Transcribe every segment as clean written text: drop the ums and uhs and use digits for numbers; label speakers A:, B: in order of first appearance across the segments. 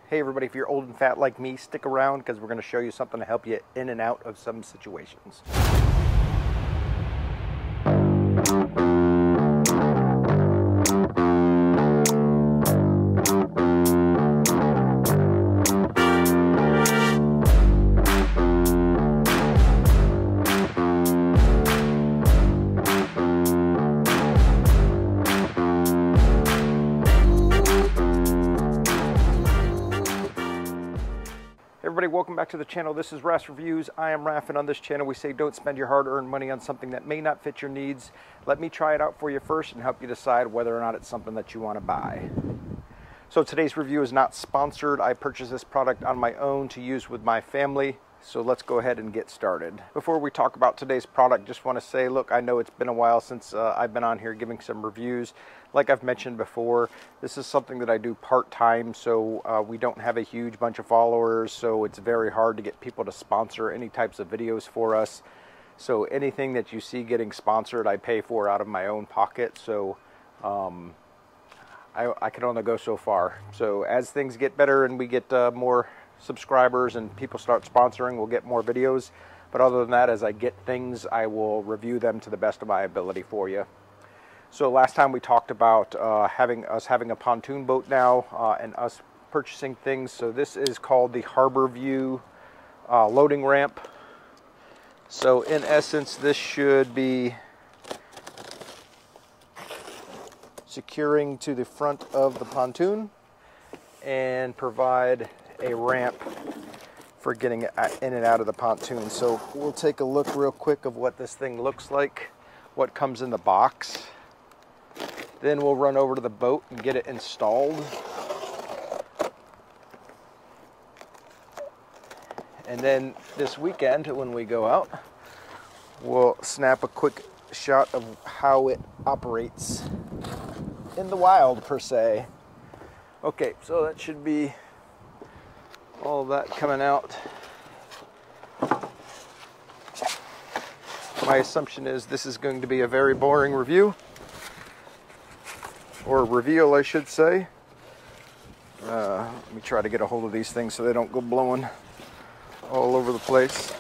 A: Hey everybody, if you're old and fat like me, stick around because we're going to show you something to help you in and out of some situations. Everybody, welcome back to the channel. This is Raf Reviews. I am Raf, and on this channel we say don't spend your hard-earned money on something that may not fit your needs. Let me try it out for you first and help you decide whether or not it's something that you want to buy. So today's review is not sponsored. I purchased this product on my own to use with my family. So let's go ahead and get started. Before we talk about today's product, just want to say, look, I know it's been a while since I've been on here giving some reviews. Like I've mentioned before, this is something that I do part-time, so we don't have a huge bunch of followers, so it's very hard to get people to sponsor any types of videos for us. So anything that you see getting sponsored, I pay for out of my own pocket, so I can only go so far. So as things get better and we get more subscribers and people start sponsoring, we'll get more videos. But other than that, as I get things, I will review them to the best of my ability for you. So last time we talked about having a pontoon boat now and us purchasing things. So this is called the Harbor View loading ramp. So in essence, this should be securing to the front of the pontoon and provide a ramp for getting in and out of the pontoon. So we'll take a look real quick of what this thing looks like, what comes in the box. Then we'll run over to the boat and get it installed. And then this weekend when we go out, we'll snap a quick shot of how it operates in the wild per se. Okay, so that should be all of that coming out. My assumption is this is going to be a very boring review, or reveal I should say. Let me try to get a hold of these things so they don't go blowing all over the place.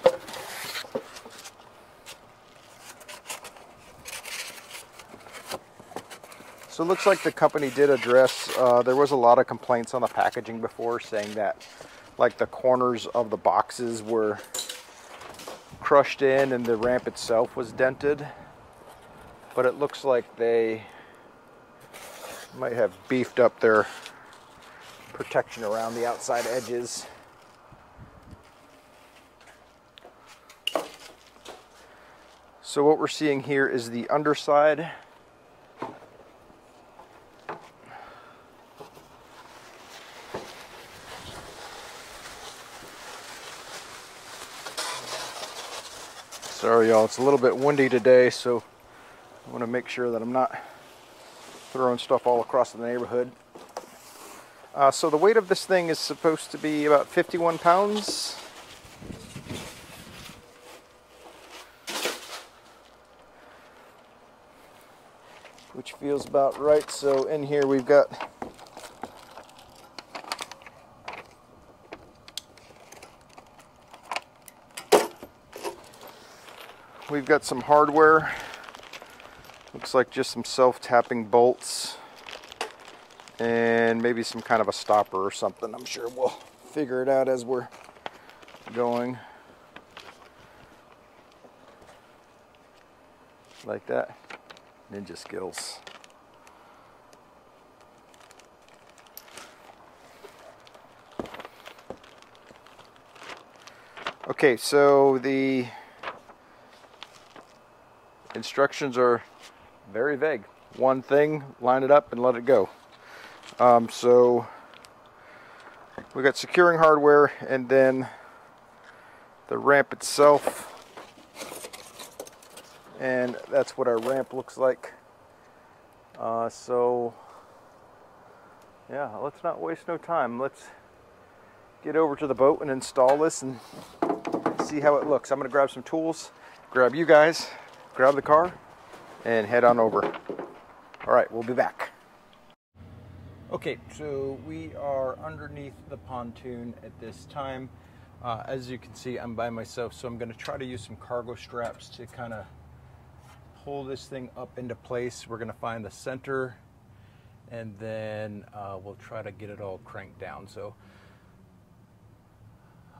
A: So it looks like the company did address, there was a lot of complaints on the packaging before saying that like the corners of the boxes were crushed in and the ramp itself was dented. But it looks like they might have beefed up their protection around the outside edges. So what we're seeing here is the underside. Sorry y'all, it's a little bit windy today, so I want to make sure that I'm not throwing stuff all across the neighborhood. So the weight of this thing is supposed to be about 51 pounds. Which feels about right. So in here we've got some hardware. Looks like just some self-tapping bolts and maybe some kind of a stopper or something. I'm sure we'll figure it out as we're going. Like that. Ninja skills. Okay, so the instructions are very vague. One thing, line it up and let it go. So we got securing hardware and then the ramp itself. And that's what our ramp looks like. So yeah, let's not waste no time. Let's get over to the boat and install this and see how it looks. I'm gonna grab some tools, grab you guys, grab the car, and head on over. All right, we'll be back. Okay, so we are underneath the pontoon at this time. As you can see, I'm by myself, so I'm going to try to use some cargo straps to kind of pull this thing up into place. We're going to find the center, and then we'll try to get it all cranked down. So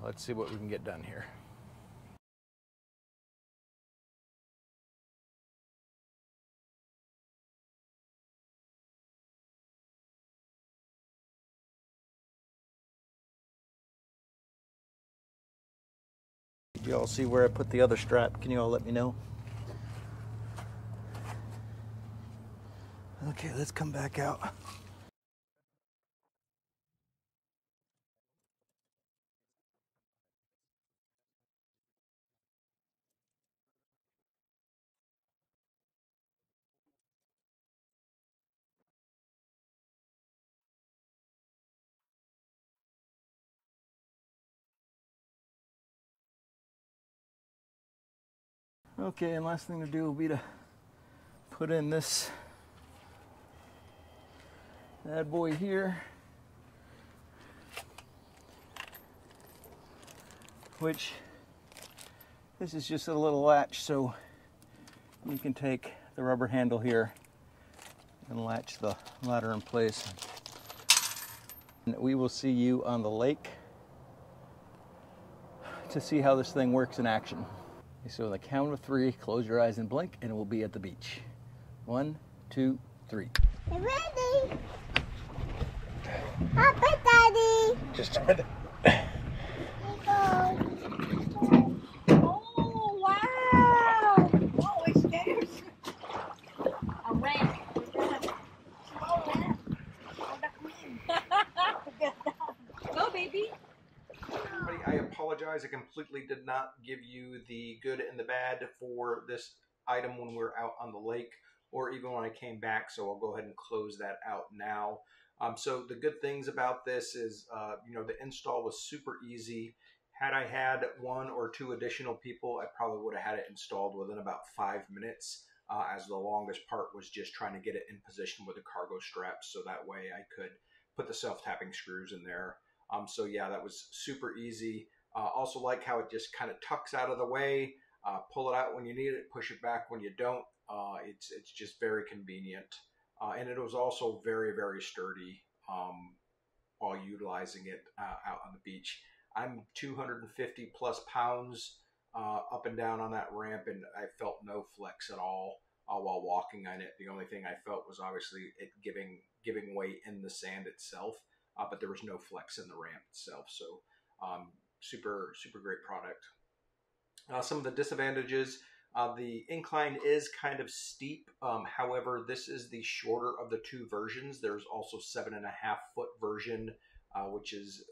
A: let's see what we can get done here. You all see where I put the other strap? Can you all let me know? Okay, let's come back out. Okay, and last thing to do will be to put in this bad boy here, which this is just a little latch, so you can take the rubber handle here and latch the ladder in place. And we will see you on the lake to see how this thing works in action. So on the count of 3, close your eyes and blink, and we'll be at the beach. 1, 2, 3.
B: You ready? Happy Daddy.
A: Just try to.
B: Oh, wow. Oh, it's there. A ramp. Go, baby.
A: Everybody, I apologize. I completely did not give you the good and the bad for this item when we were out on the lake, or even when I came back. So I'll go ahead and close that out now. So the good things about this is, the install was super easy. Had I had 1 or 2 additional people, I probably would have had it installed within about 5 minutes. As the longest part was just trying to get it in position with the cargo straps, so that way I could put the self-tapping screws in there. So yeah, that was super easy. Also like how it just kind of tucks out of the way. Pull it out when you need it, push it back when you don't. It's just very convenient. And it was also very, very sturdy while utilizing it out on the beach. I'm 250 plus pounds up and down on that ramp, and I felt no flex at all while walking on it. The only thing I felt was obviously it giving way in the sand itself, but there was no flex in the ramp itself. So super, super great product. Some of the disadvantages, the incline is kind of steep. However, this is the shorter of the 2 versions. There's also 7.5-foot version, which is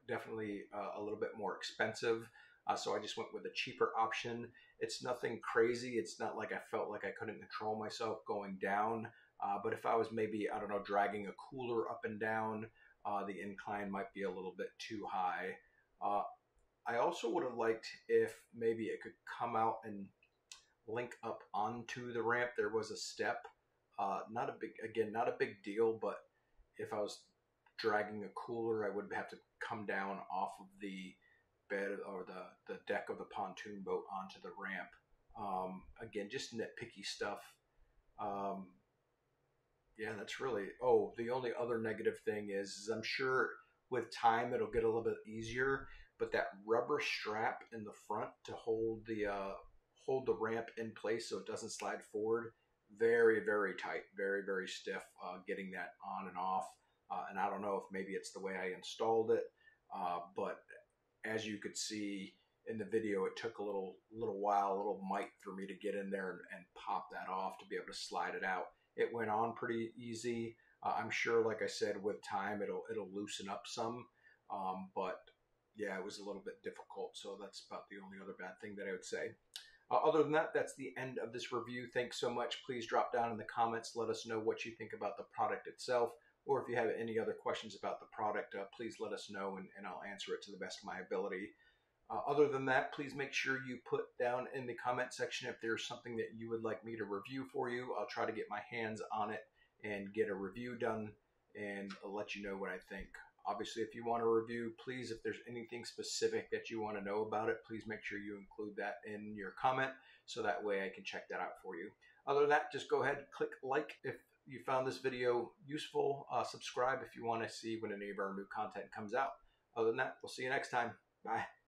A: definitely a little bit more expensive. So I just went with a cheaper option. It's nothing crazy. It's not like I felt like I couldn't control myself going down. But if I was maybe, I don't know, dragging a cooler up and down, the incline might be a little bit too high. I also would have liked if maybe it could come out and link up onto the ramp. There was a step. Not a big deal, but if I was dragging a cooler, I would have to come down off of the bed or the deck of the pontoon boat onto the ramp. Again, just nitpicky stuff. Yeah, that's really. Oh, the only other negative thing is I'm sure with time it'll get a little bit easier, but that rubber strap in the front to hold the ramp in place so it doesn't slide forward, very, very tight, very, very stiff. Getting that on and off, and I don't know if maybe it's the way I installed it, but as you could see in the video, it took a little while, a little might for me to get in there and pop that off to be able to slide it out. It went on pretty easy. I'm sure, like I said, with time it'll loosen up some, but yeah, it was a little bit difficult. So that's about the only other bad thing that I would say. Other than that, that's the end of this review. Thanks so much. Please drop down in the comments. Let us know what you think about the product itself, or if you have any other questions about the product, please let us know, and I'll answer it to the best of my ability. Other than that, please make sure you put down in the comment section if there's something that you would like me to review for you. I'll try to get my hands on it and get a review done and I'll let you know what I think. Obviously, if you want a review, please, if there's anything specific that you want to know about it, please make sure you include that in your comment so that way I can check that out for you. Other than that, just go ahead and click like if you found this video useful. Subscribe if you want to see when any of our new content comes out. Other than that, we'll see you next time. Bye.